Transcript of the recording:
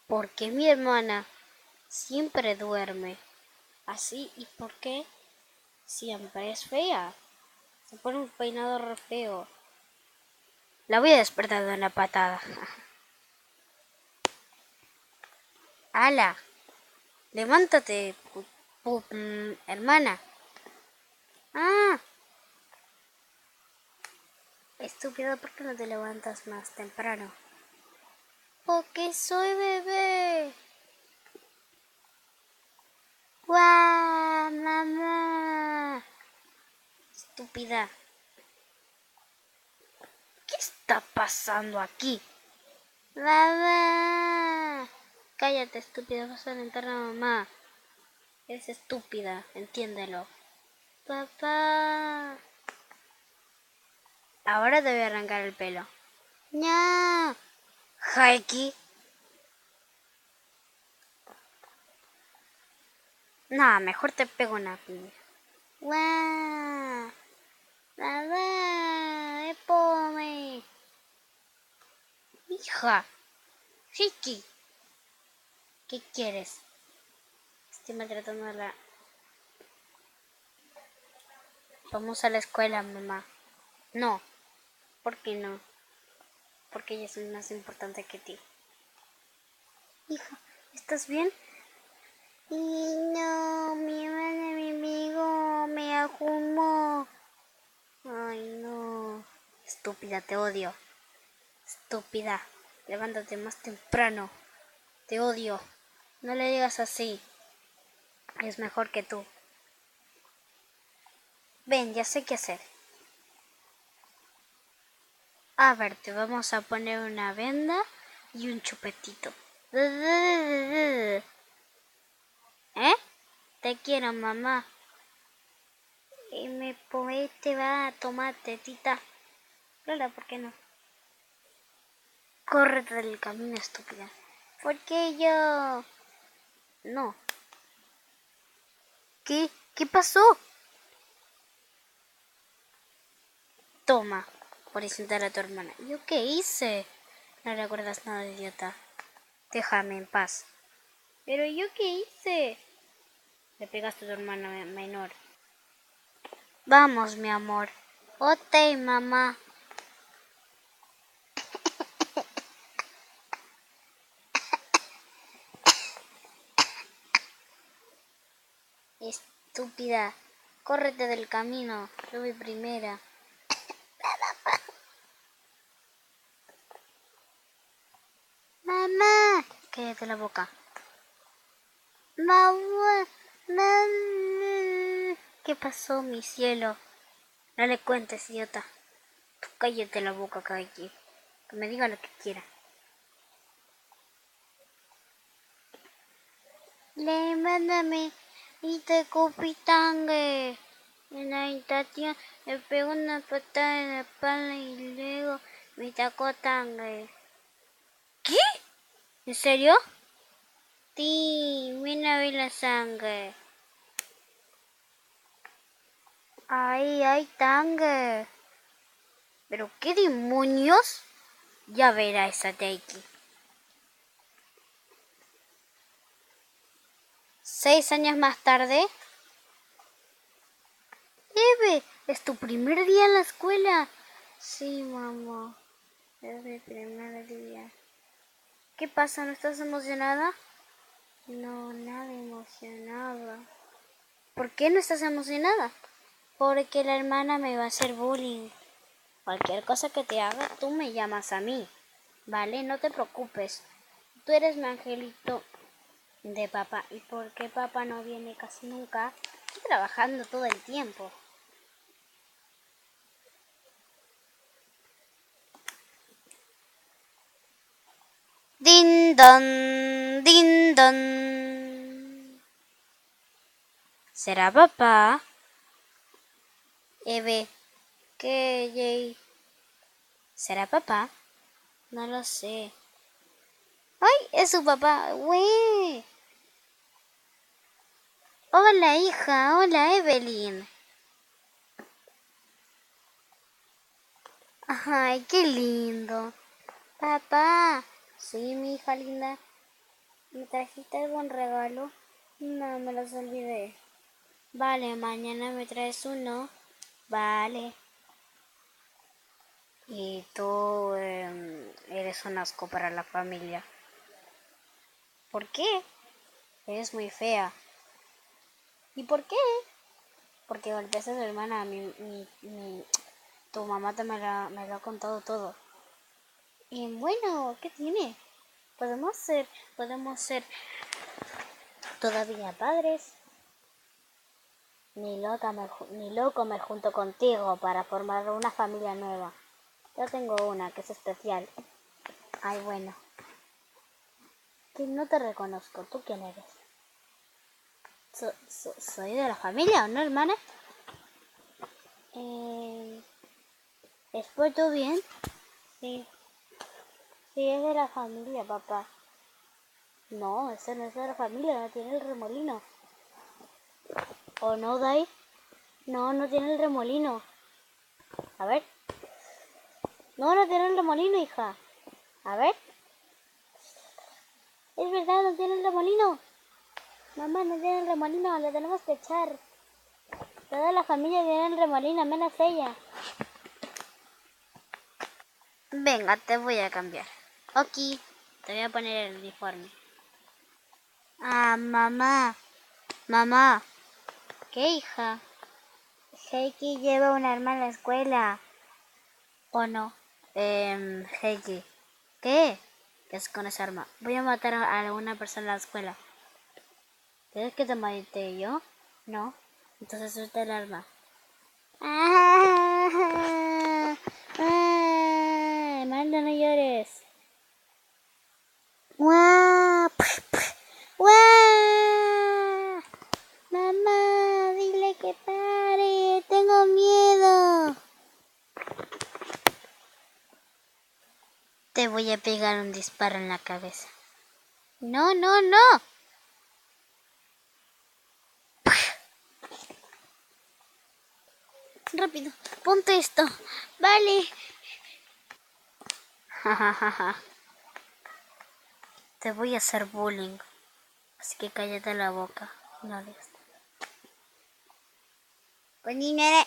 Porque mi hermana siempre duerme así. ¿Y por qué? Siempre es fea. Se pone un peinado re feo. La voy a despertar de una patada. ¡Hala! Levántate, hermana. ¡Ah! Estúpido, ¿por qué no te levantas más temprano? Porque soy bebé. ¡Guau, mamá! Estúpida. ¿Qué está pasando aquí? ¡Mamá! Cállate, estúpida, vas a alentar a mamá. Eres estúpida, entiéndelo. Papá. Ahora te voy a arrancar el pelo. ¡No! Jaiki. Nada, mejor te pego una piña. ¡Guau! ¡Mamá! ¡Epome! Hija. Jaiki. ¿Qué quieres? Estoy maltratando a la... Vamos a la escuela, mamá. No. ¿Por qué no? Porque ella es más importante que ti. Hija, ¿estás bien? Y no, mi hermana, mi amigo, me ajumó. Ay, no. Estúpida, te odio. Estúpida. Levántate más temprano. Te odio. No le digas así. Es mejor que tú. Ven, ya sé qué hacer. A ver, te vamos a poner una venda y un chupetito. ¿Eh? Te quiero, mamá. Y te va a tomar tetita. Claro, ¿por qué no? Córrete del camino, estúpida. ¿Por qué yo? No. ¿Qué? ¿Qué pasó? Toma, por insultar a tu hermana. ¿Yo qué hice? No recuerdas nada, idiota. Déjame en paz. ¿Pero yo qué hice? Le pegaste a tu hermana menor. Vamos, mi amor. Ok, mamá. Estúpida. Córrete del camino. Yo voy primera. Mamá. Cállate la boca. Mamá. Mamá. ¿Qué pasó, mi cielo? No le cuentes, idiota. Tú cállate la boca, Kaiki. Que me diga lo que quiera. Levántame y te copitangue. En la habitación le pegó una patada en la espalda y luego me sacó tangue. ¿Qué? ¿En serio? Sí, mira vi la sangre. Ay, hay tangue. ¿Pero qué demonios? Ya verá esa Taiki. 6 años más tarde. Eve, ¿es tu primer día en la escuela? Sí, mamá. Es mi primer día. ¿Qué pasa? ¿No estás emocionada? No, nada emocionada. ¿Por qué no estás emocionada? Porque la hermana me va a hacer bullying. Cualquier cosa que te haga, tú me llamas a mí. ¿Vale? No te preocupes. Tú eres mi angelito de papá. ¿Y por qué papá no viene casi nunca? Estoy trabajando todo el tiempo. Din don, din don. ¿Será papá? Eve, ¿qué, Jay? ¿Será papá? No lo sé. ¡Ay! Es su papá. ¡Güey! Hola, hija. Hola, Evelyn. Ay, qué lindo. Papá. Sí, mi hija linda. ¿Me trajiste algún regalo? No, me los olvidé. Vale, mañana me traes uno. Vale. Y tú eres un asco para la familia. ¿Por qué? Eres muy fea. ¿Y por qué? Porque golpeaste a tu hermana. Tu mamá me lo ha contado todo. Y bueno, ¿qué tiene? Podemos ser todavía padres. Ni loco me junto contigo para formar una familia nueva. Yo tengo una que es especial. Ay, bueno. Que no te reconozco. ¿Tú quién eres? ¿Soy de la familia o no, hermana? ¿Es por tu bien? Sí. Sí, es de la familia, papá. No, ese no es de la familia, no tiene el remolino. ¿O no, Dai? No, no tiene el remolino. A ver. No, no tiene el remolino, hija. A ver. Es verdad, no tiene el remolino. Mamá, no tiene el remolino, lo tenemos que echar. Toda la familia tiene el remolino, menos ella. Venga, te voy a cambiar. Ok, te voy a poner el uniforme. Ah, mamá. Mamá. ¿Qué, hija? Heiki lleva un arma en la escuela. ¿O no? Heiki. ¿Qué? ¿Qué es con esa arma? Voy a matar a alguna persona en la escuela. ¿Quieres que te mate yo? No. Entonces suelta el arma. Amanda, no llores. ¡Guau! ¡Guau! Mamá, dile que pare. Tengo miedo. Te voy a pegar un disparo en la cabeza. No, no, no. Rápido, ponte esto. Vale. Te voy a hacer bullying. Así que cállate la boca. No digas. Pues ni nada.